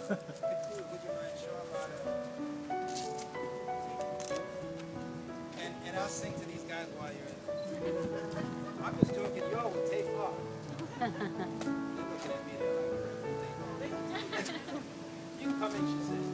And I'll sing to these guys while you're in. I'm just joking, y'all will take off. They're looking at me, they're like, take off. You can come in, she said.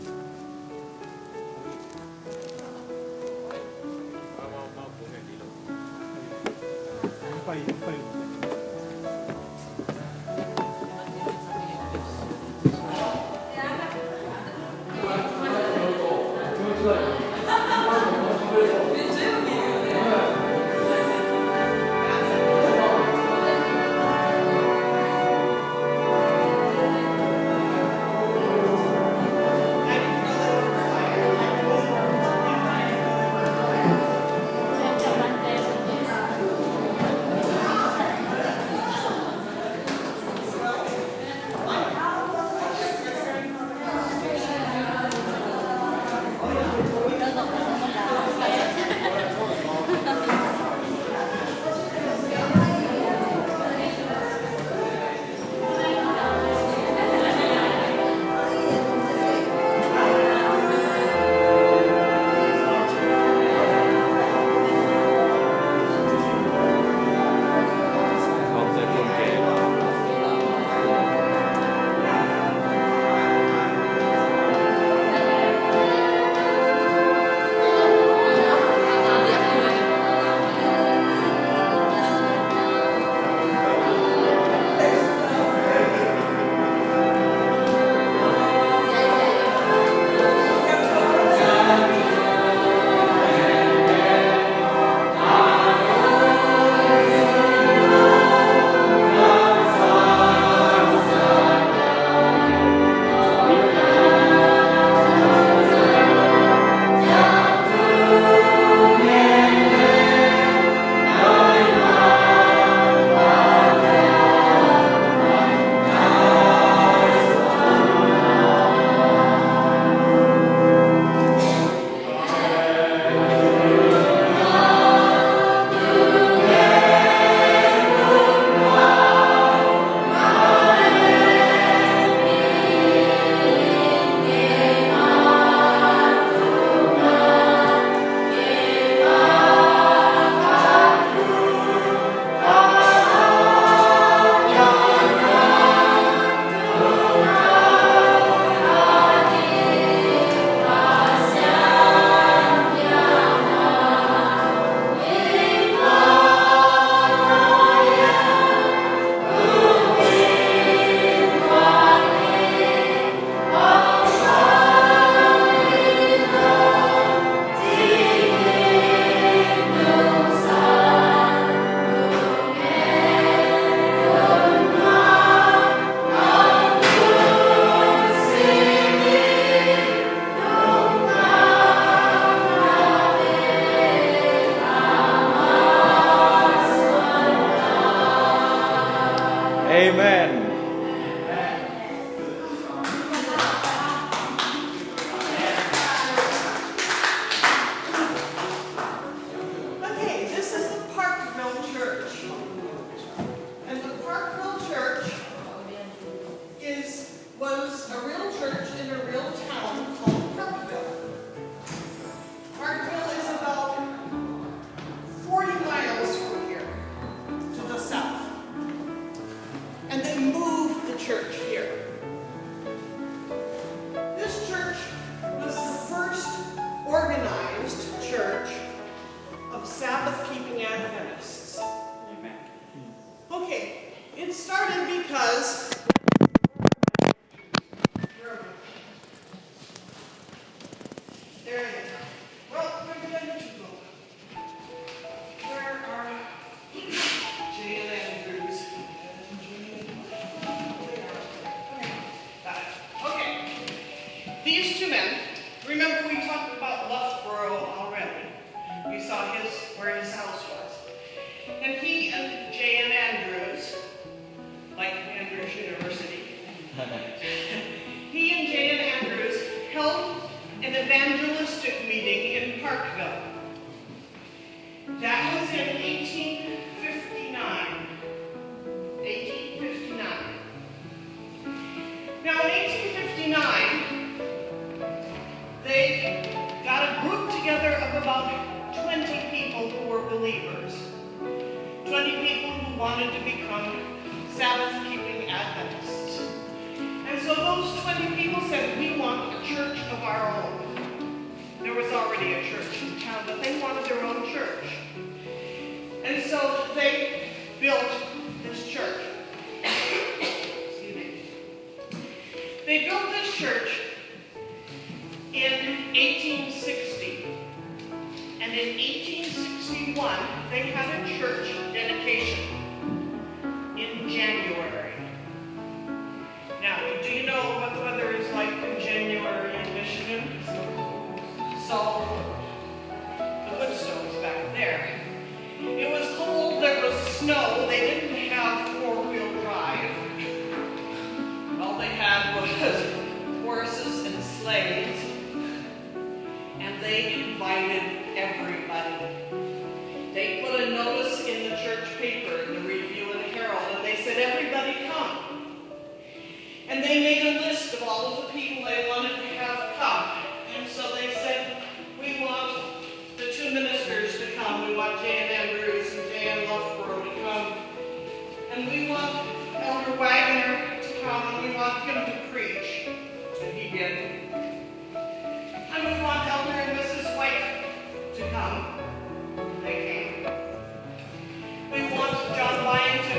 Sabbath-keeping Adventists. Amen. Okay, it started because there you go. Well, where did I let you go? Where are Jay and Andrews? Got it. Okay. These two men, remember we talked about Loughborough already. We saw where his house was. And he and Jay and Andrews, like Andrews University, he and Jay and Andrews held an evangelistic meeting in Parkville. That was in 1859. 1859. Now in 1859, of about 20 people who were believers. 20 people who wanted to become Sabbath-keeping Adventists. And so those 20 people said, we want a church of our own. There was already a church in town, but they wanted their own church. And so they built this church. Excuse me. They built this church in 1860. And in 1861, they had a church dedication in January. Now, do you know what the weather is like in January in Michigan? So, the Woodstones back there. It was cold, there was snow, they didn't have four-wheel drive. All they had was horses and sleighs. And they invited everybody. They put a notice in the church paper, in the Review and Herald, and they said, everybody come. And they made a list of all of the people they wanted to have come. And so they said, we want the two ministers to come. We want J.N. Andrews and J.N. Loughborough to come. And we want Elder Wagner to come, and we want him to preach. And he did. And we want Elder and Mrs. White to come. They came. We want John White to...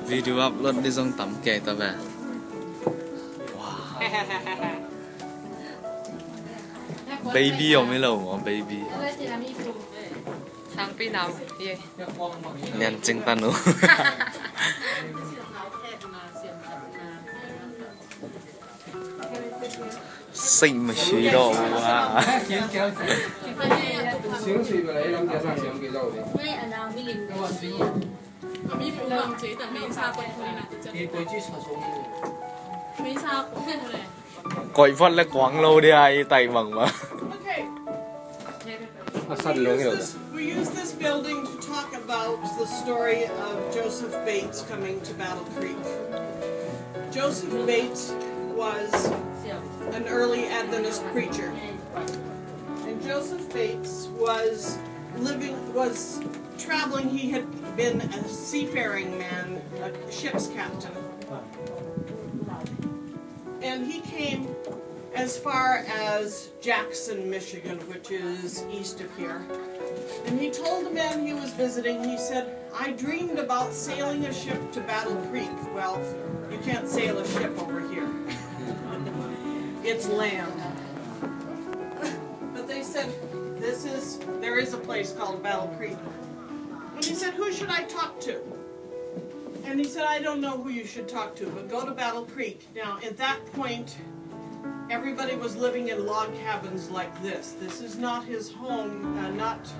Video upload đi trong tấm kẻ ta về. Wow. Baby ở mấy lầu mà baby. Sang pi nào vậy? Liền chinh ta nữa. Xinh mà suy đồ quá. Coi phát là quảng lâu đi ai tay bằng mà. We use this building to talk about the story of Joseph Bates coming to Battle Creek. Joseph Bates was an early Adventist preacher. And Joseph Bates was traveling. He had been a seafaring man, a ship's captain. And he came as far as Jackson, Michigan, which is east of here. And he told the man he was visiting, he said, I dreamed about sailing a ship to Battle Creek. Well, you can't sail a ship over here. It's land. But they said, there is a place called Battle Creek. And he said, who should I talk to? And he said, I don't know who you should talk to, but go to Battle Creek. Now, at that point, everybody was living in log cabins like this. This is not his home, what's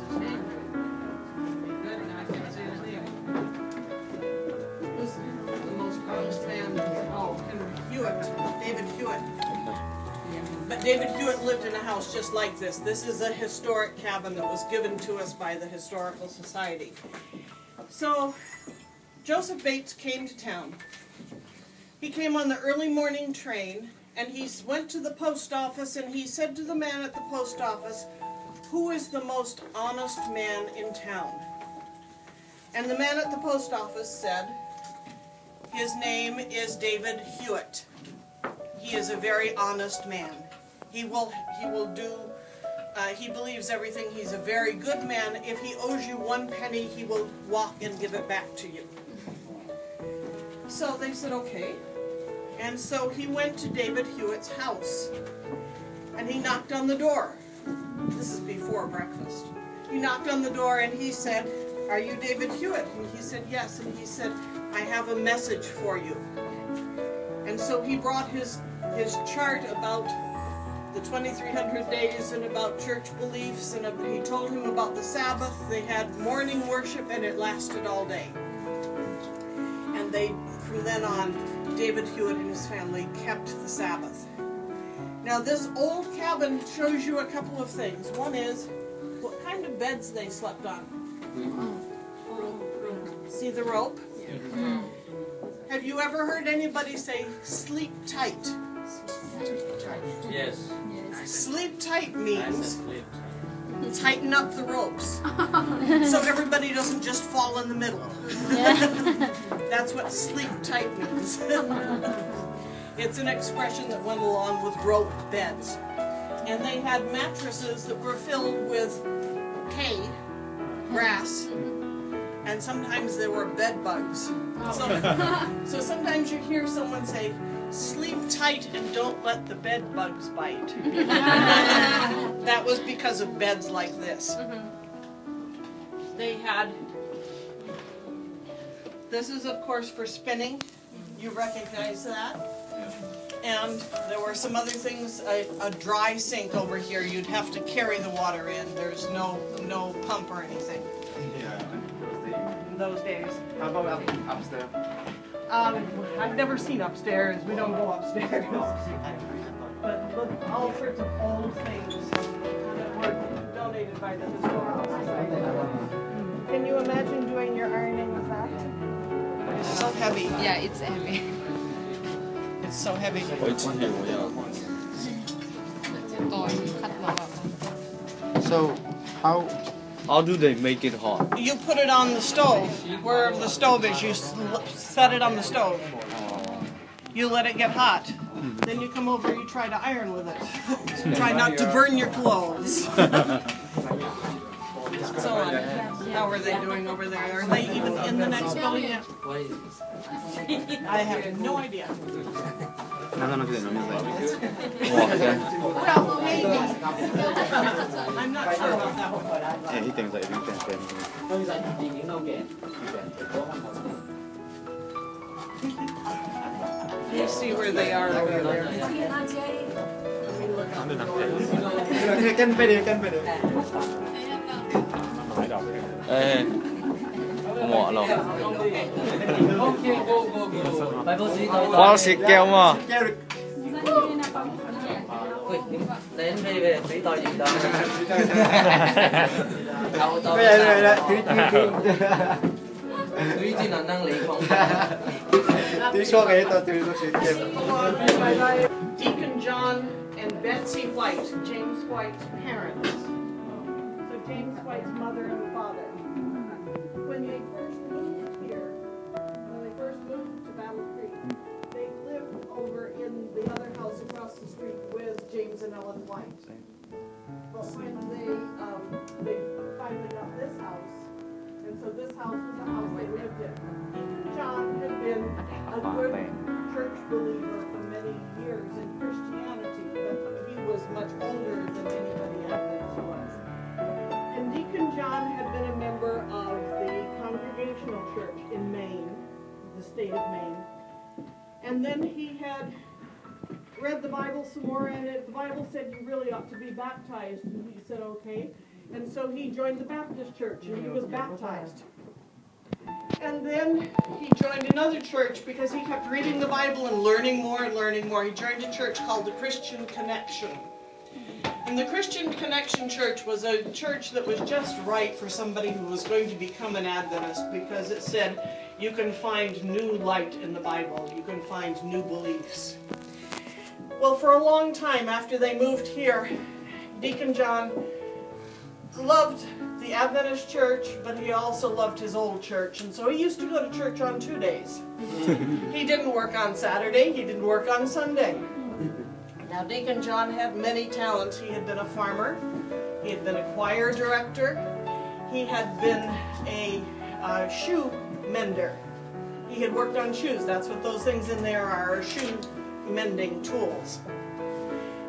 his name? I can't say his name. Who's the most honest man? Oh, David Hewitt. But David Hewitt lived in a house just like this. This is a historic cabin that was given to us by the Historical Society. So, Joseph Bates came to town. He came on the early morning train, and he went to the post office, and he said to the man at the post office, who is the most honest man in town? And the man at the post office said, his name is David Hewitt. He is a very honest man. He believes everything. He's a very good man. If he owes you 1 penny, he will walk and give it back to you. So they said, okay. And so he went to David Hewitt's house. And he knocked on the door. This is before breakfast. He knocked on the door and he said, are you David Hewitt? And he said, yes. And he said, I have a message for you. And so he brought his chart about the 2300 days and about church beliefs, and he told him about the Sabbath. They had morning worship and it lasted all day. And from then on, David Hewitt and his family kept the Sabbath. Now this old cabin shows you a couple of things. One is what kind of beds they slept on. See the rope? Have you ever heard anybody say, sleep tight? Yes. Sleep tight means tighten up the ropes so everybody doesn't just fall in the middle. That's what sleep tight means. It's an expression that went along with roped beds. And they had mattresses that were filled with hay, grass, and sometimes there were bed bugs. So sometimes you hear someone say, sleep tight and don't let the bed bugs bite. That was because of beds like this. They had, this is of course for spinning. You recognize that? And there were some other things, a dry sink over here. You'd have to carry the water in. There's no pump or anything. In those days. How about upstairs? I've never seen upstairs. We don't go upstairs. But look, all sorts of old things that were donated by the Historical Society. Can you imagine doing your ironing with that? It's so heavy. Yeah, it's heavy. It's so heavy. So, How do they make it hot? You put it on the stove. Wherever the stove is, you set it on the stove. You let it get hot. Then you come over, you try to iron with it. Try not to burn your clothes. So how are they doing over there? Are they even in the next building yet? I have no idea. Well, maybe. I'm not sure about that one. You see where they are over there. Mọ lắm. Khoan xịt keo mà. Đến đây về tí tôi gì đó. Tuy nhiên là năng lý không. Deacon John and Betsy White, James White's parents. So James White's mother and father. When they first moved here, when they first moved to Battle Creek, they lived over in the other house across the street with James and Ellen White. But when they finally got this house, and so this house was the house they lived in. Deacon John had been a good church believer for many years in Christianity, but he was much older than anybody Adventist was. And Deacon John had been a member of the Congregational Church in Maine, the state of Maine. And then he had read the Bible some more, and the Bible said you really ought to be baptized. And he said, okay. And so he joined the Baptist church, and he was baptized. And then he joined another church because he kept reading the Bible and learning more and learning more. He joined a church called the Christian Connection. And the Christian Connection Church was a church that was just right for somebody who was going to become an Adventist, because it said you can find new light in the Bible. You can find new beliefs. Well, for a long time after they moved here, Deacon John loved the Adventist church, but he also loved his old church, and so he used to go to church on 2 days. He didn't work on Saturday, he didn't work on Sunday. Now, Deacon John had many talents. He had been a farmer, he had been a choir director, he had been a shoe mender. He had worked on shoes. That's what those things in there are shoe mending tools.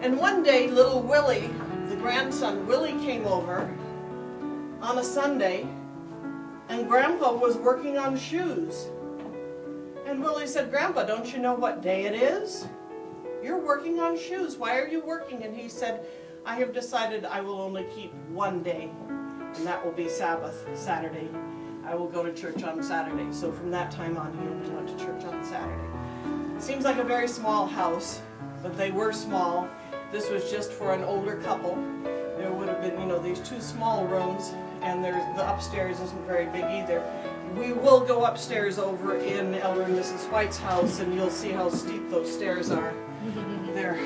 And one day, little Willie, the grandson, Willie came over on a Sunday, and Grandpa was working on shoes. And Willie said, Grandpa, don't you know what day it is? You're working on shoes. Why are you working? And he said, I have decided I will only keep one day, and that will be Sabbath, Saturday. I will go to church on Saturday. So from that time on, he only went to church on Saturday. It seems like a very small house, but they were small. This was just for an older couple. There would have been, these two small rooms, and the upstairs isn't very big either. We will go upstairs over in Elder and Mrs. White's house, and you'll see how steep those stairs are. They're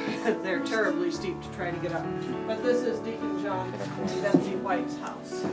terribly steep to try to get up. But this is Deacon John White's house.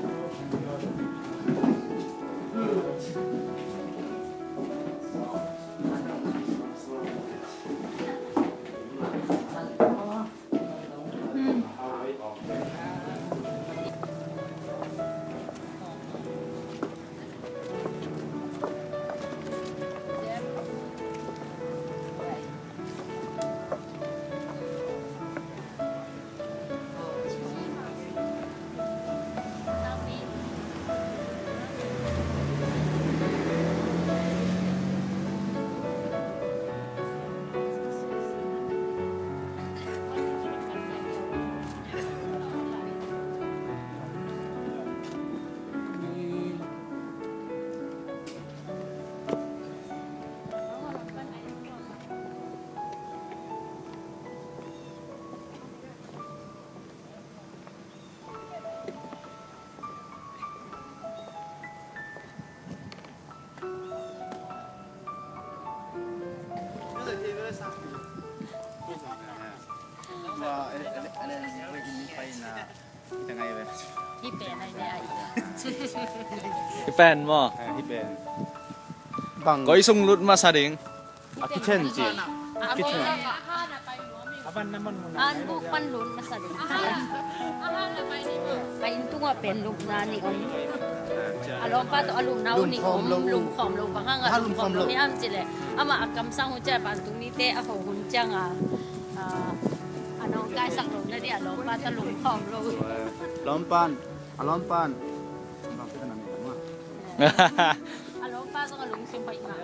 Pian mo. Pian. Có ý sung lút masa ding. Kitchen ji. Kitchen. Bukan pan lun masa ding. Kain tu nga pen luk na ni on. Alom pa to alum naw ni om lum khom lum bang nga lum khom lum ni am chile. Ama akam sang hu cha pan tu ni te a ho hun chang anong kai sak lum na di alom pa ta lum khom lum. Alom pan. Alom pa to alum sim pai na.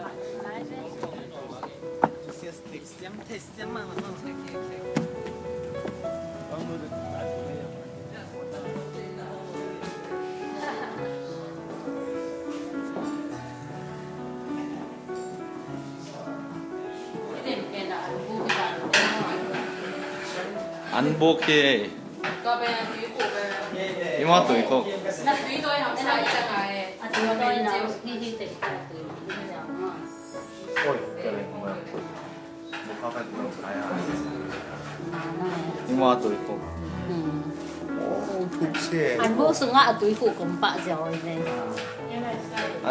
Ăn buộc kì. Nhưng mà tuổi cục. Nhưng mà tuổi cục. Ăn buộc sung á tuổi cục cũng bạ rồi này.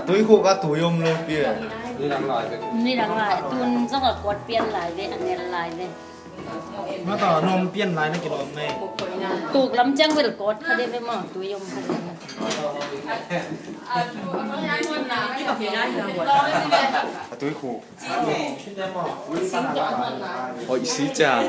Tuổi cục á tuổi ông lâu bia. Ni đang lại tuôn rất là quạt pian lại đây ăn nghe lại đây. Mà tao nôm pian lại nó kiểu này. Tụt lắm chăng với cộtเขาได้ไปหมดตัวยมเขา Tuổi cục. Ôi xí chà.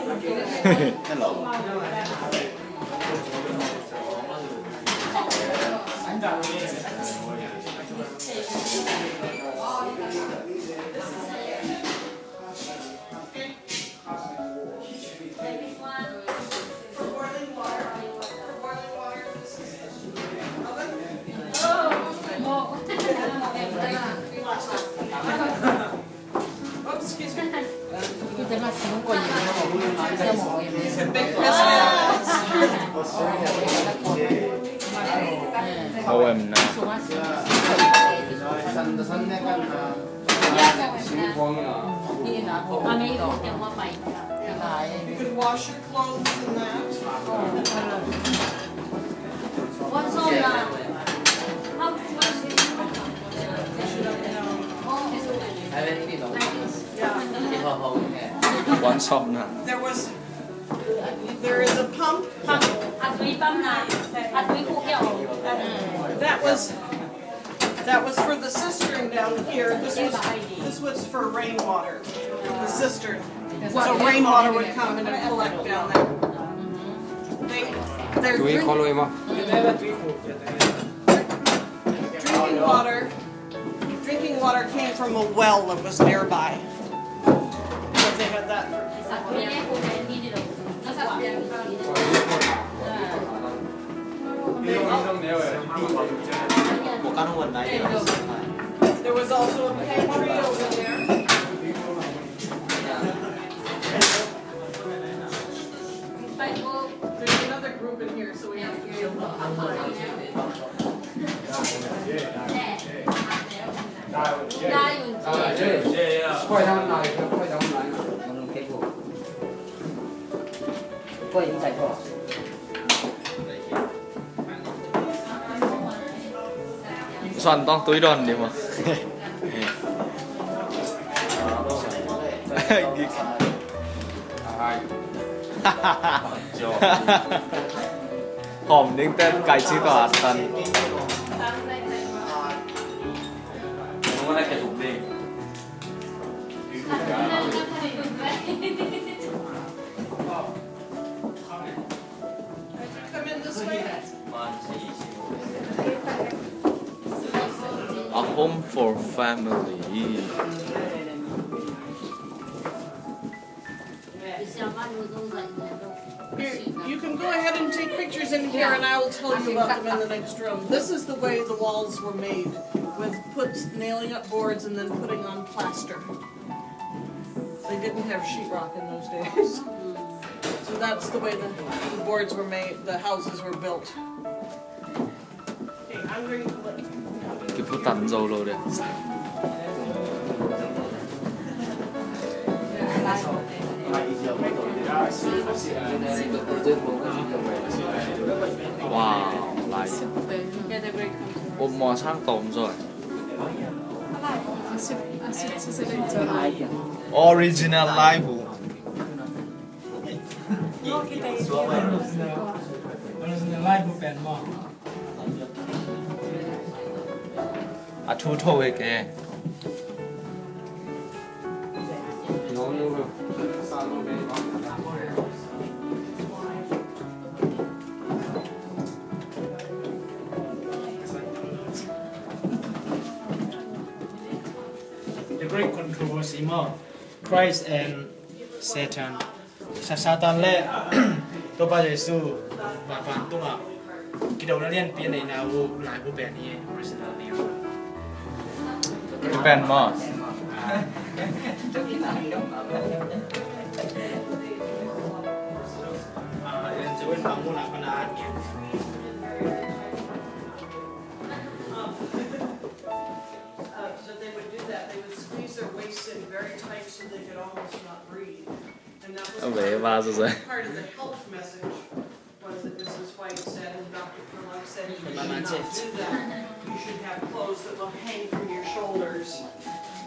Oh, em na. You could wash your clothes in that. One shop na. There is a pump. That was for the cistern down here. This was for rainwater. The cistern. So rainwater would come and collect down there. They're drinking water came from a well that was nearby. Because they had that for There was also a pantry over there. There's another group group in here, so we have to be a little bit quiet. Soạn tông túi đòn đi mà. Hòm đến tên cài chữ tòa tần. Come in this way. A home for family. Here, you can go ahead and take pictures in here, and I will tell you about them in the next room. This is the way the walls were made, with nailing up boards and then putting on plaster. They didn't have sheetrock in those days. So that's the way the boards were made, the houses were built. Okay, I'm going to let Cái phụ tặng dầu rồi đấy. Wow, lại ôm mò sang tổng rồi. Original live. À chú thâu ấy kìa. The great controversy more Christ and Satan. Satan le to ba Giêsu và phản tung à. Cái đầu nó liên biến này nào lại vô bèn này originally. Cái bèn mà. Jadi bangun apa nak? So they would do that. They would squeeze their waists in very tight so they could almost not breathe. And that was part of the health message. Was that Mrs. White said, and Dr. Kellogg said, you should not do that. You should have clothes that will hang from your shoulders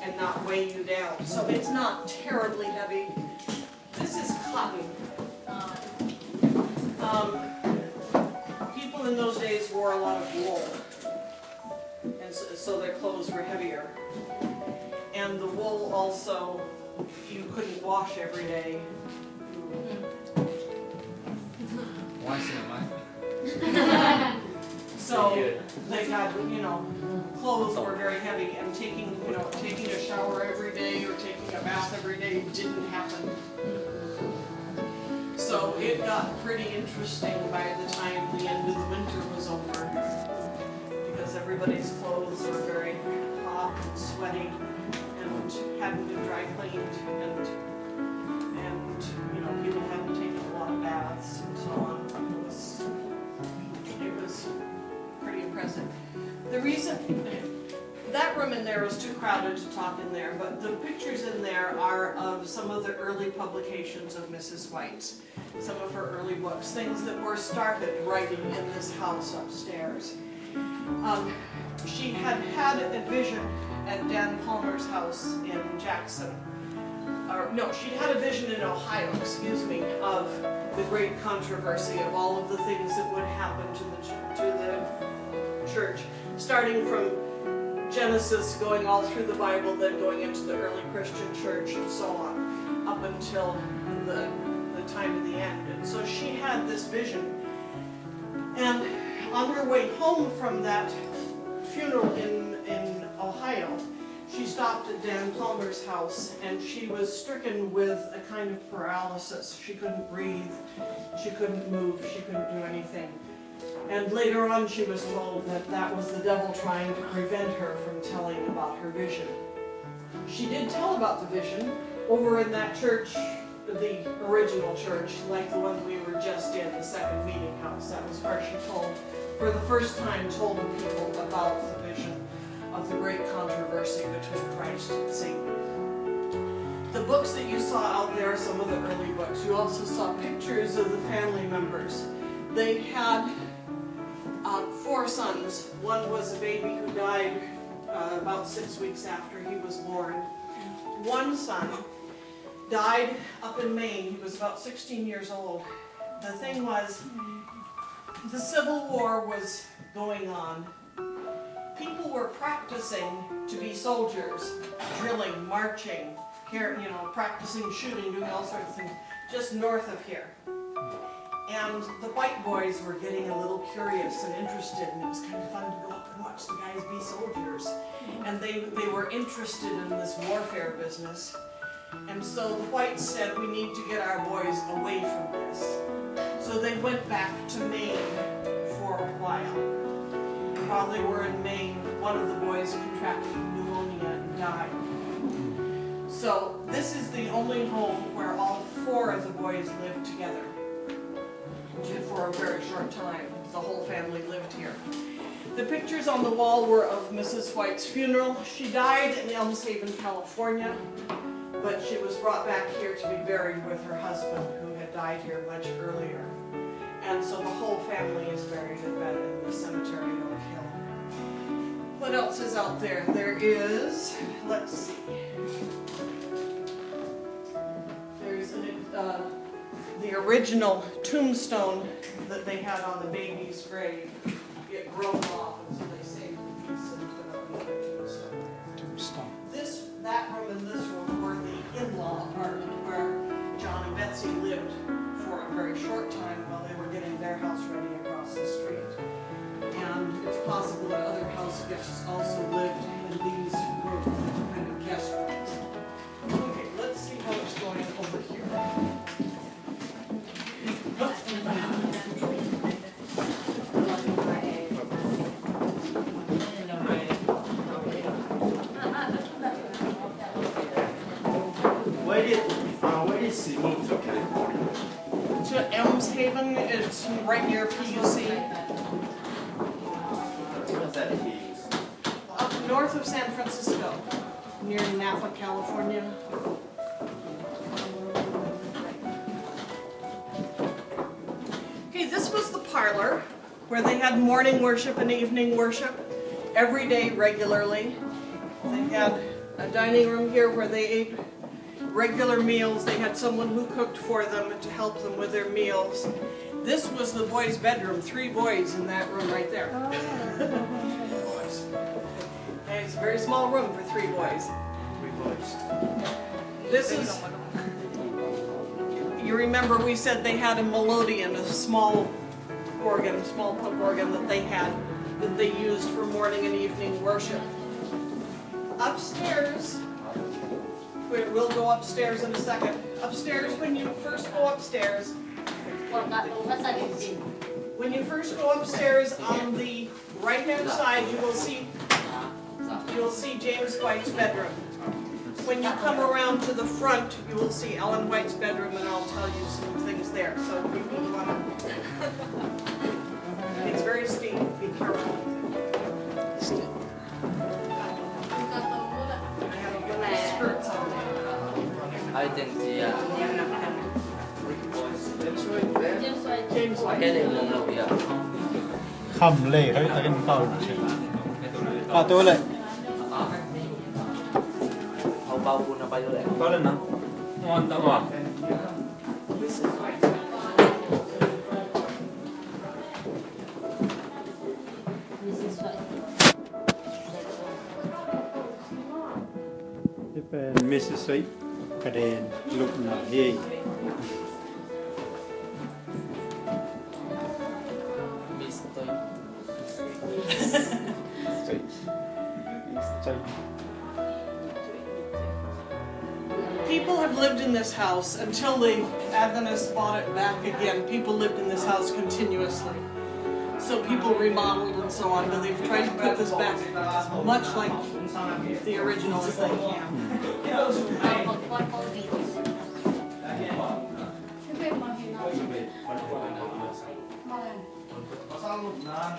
and not weigh you down. So it's not terribly heavy. This is cotton. People in those days wore a lot of wool, and so their clothes were heavier. And the wool also, you couldn't wash every day. So they got, clothes were very heavy, and taking a shower every day or taking a bath every day didn't happen. So it got pretty interesting by the time the end of the winter was over, because everybody's clothes were very hot and sweaty and hadn't been dry cleaned, and people hadn't taken a lot of baths and so on. It was pretty impressive. The reason that room in there was too crowded to talk in there, but the pictures in there are of some of the early publications of Mrs. White's, some of her early books, things that were started writing in this house upstairs. She had a vision at Dan Palmer's house in Jackson. She had a vision in Ohio, of the great controversy of all of the things that would happen to the church, starting from Genesis, going all through the Bible, then going into the early Christian church and so on, up until the time of the end. And so she had this vision. And on her way home from that funeral in Ohio, she stopped at Dan Palmer's house, and she was stricken with a kind of paralysis. She couldn't breathe, she couldn't move, she couldn't do anything. And later on she was told that was the devil trying to prevent her from telling about her vision. She did tell about the vision over in that church the original church, like the one we were just in, the second meeting house. That was where she for the first time, told people about the vision of the great controversy between Christ and Satan. The books that you saw out there, some of the early books, you also saw pictures of the family members. They had 4 sons. One was a baby who died about 6 weeks after he was born. One son died up in Maine. He was about 16 years old. The thing was, the Civil War was going on. People were practicing to be soldiers, drilling, marching, practicing shooting, doing all sorts of things, just north of here. And the white boys were getting a little curious and interested, and it was kind of fun to go up and watch the guys be soldiers. And they were interested in this warfare business. And so the whites said, we need to get our boys away from this. So they went back to Maine for a while. While they were in Maine, one of the boys contracted pneumonia and died. So this is the only home where all 4 of the boys lived together. For a very short time. The whole family lived here. The pictures on the wall were of Mrs. White's funeral. She died in Elms Haven, California, but she was brought back here to be buried with her husband, who had died here much earlier. And so the whole family is buried in the cemetery in Oak Hill. What else is out there? There is, let's see. There's the original tombstone that they had on the baby's grave. It broke off, and so they saved the piece and put up another tombstone. That room and this room were the in-law apartment where John and Betsy lived for a very short time while they were getting their house ready across the street. And it's possible that other house guests also lived in these rooms, kind of guest rooms. Okay, let's see how it's going over here. Where did she move to California? To Elms Haven, it's right near PUC. What's that is? Up north of San Francisco, near Napa, California. Okay, this was the parlor where they had morning worship and evening worship every day regularly. They had a dining room here where they ate regular meals. They had someone who cooked for them to help them with their meals. This was the boys' bedroom, 3 boys in that room right there. Boys. And it's a very small room for 3 boys. 3 boys. This is, you remember we said they had a melodeon, a small organ, small pump organ that they had, that they used for morning and evening worship. Upstairs, we'll go upstairs in a second. Upstairs, when you first go upstairs, on the right-hand side, you will see James White's bedroom. When you come around to the front, you will see Ellen White's bedroom, and I'll tell you some things there. So you want to. It's very steep. Be careful. Skirts on there. I think the James White. cái này là một việc Khẩm lệ hơi ta cái cầu tôi lại hậu bao quân nó bay lên Có lên nào? Ngon tao ngọt. Mrs. White กระเด็นลุกหน่อยเฮ้ย People have lived in this house until the Adventists bought it back again. People lived in this house continuously. So people remodeled and so on, but they've tried to put this back as much like the original as they can.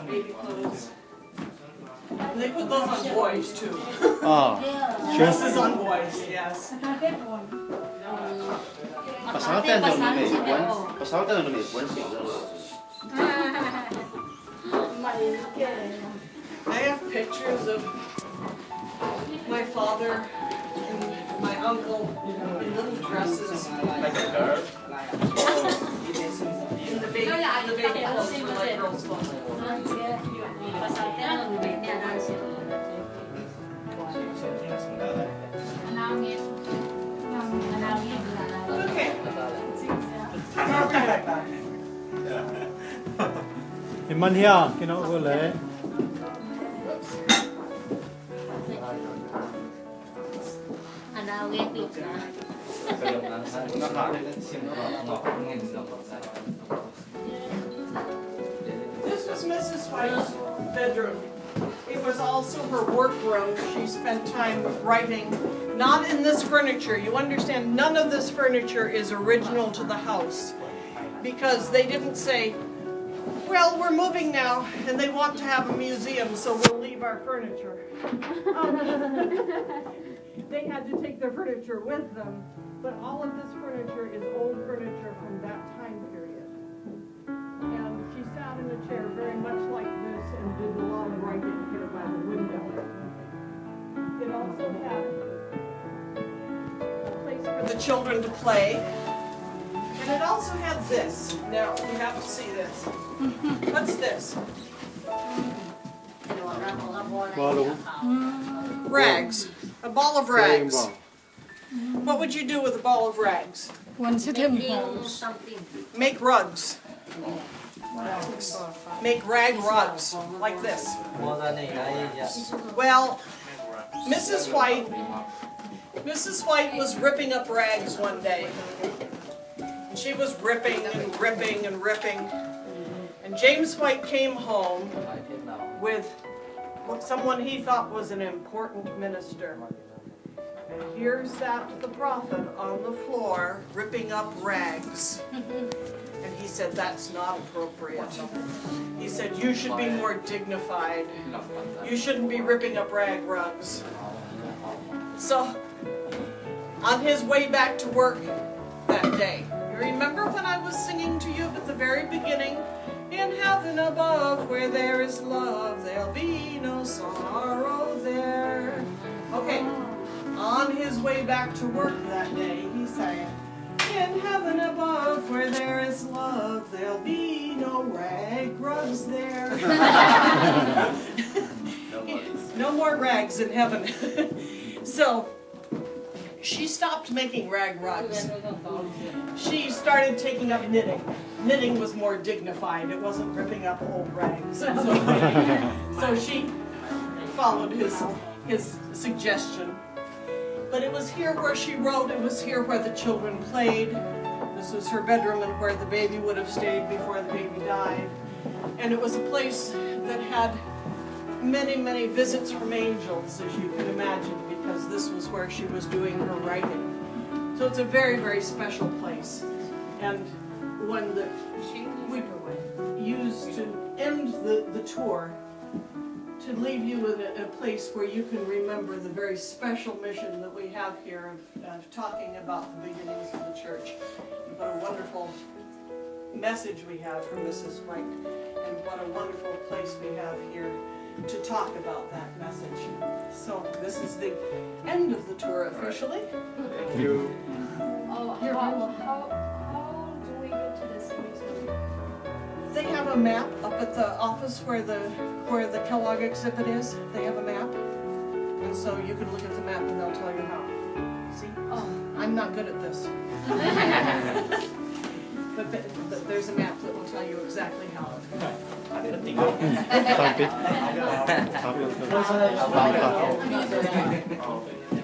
Baby clothes. And they put those on boys too. Sure. This is on boys, yes. I have pictures of my father and my uncle in little dresses. Like a girl? In the baby clothes were like girls' clothes. Okay. Thì mình hiểu cái nó vừa lấy. This was Mrs. White's bedroom. It was also her workroom. She spent time writing, not in this furniture. You understand, none of this furniture is original to the house, because they didn't say, well, we're moving now and they want to have a museum, so we'll leave our furniture. They had to take their furniture with them, but all of this furniture is old furniture from that time period. And she sat in a chair very much like this and did a lot of writing here by the window. It also had a place for the children to play. And it also had this. Now, you have to see this. What's this? Rags. A ball of rags. What would you do with a ball of rags? Make rugs. Make rag rugs, like this. Well, Mrs. White was ripping up rags one day. And she was ripping and ripping and ripping. And James White came home with someone he thought was an important minister. And here sat the prophet on the floor ripping up rags. And he said, that's not appropriate. He said, you should be more dignified. You shouldn't be ripping up rag rugs. So, on his way back to work that day, you remember when I was singing to you at the very beginning, in heaven above where there is love, there'll be no sorrow there. Okay, on his way back to work that day, he sang, in heaven above where there is love, there'll be no rag rugs there. No more rags in heaven. So, she stopped making rag rugs. She started taking up knitting. Knitting was more dignified. It wasn't ripping up old rags. So she followed his suggestion. But it was here where she wrote. It was here where the children played. This was her bedroom and where the baby would have stayed before the baby died. And it was a place that had many, many visits from angels, as you can imagine, because this was where she was doing her writing. So it's a very, very special place, and one that we used to end the tour, to leave you in a place where you can remember the very special mission that we have here of talking about the beginnings of the church. And what a wonderful message we have from Mrs. White, and what a wonderful place we have here to talk about that message. So this is the end of the tour officially. Thank you. Oh, how do we get to the cemetery? They have a map up at the office where the Kellogg exhibit is. They have a map, and so you can look at the map and they'll tell you how. See? Oh, I'm not good at this. But there's a map that will tell you exactly how. Thank you.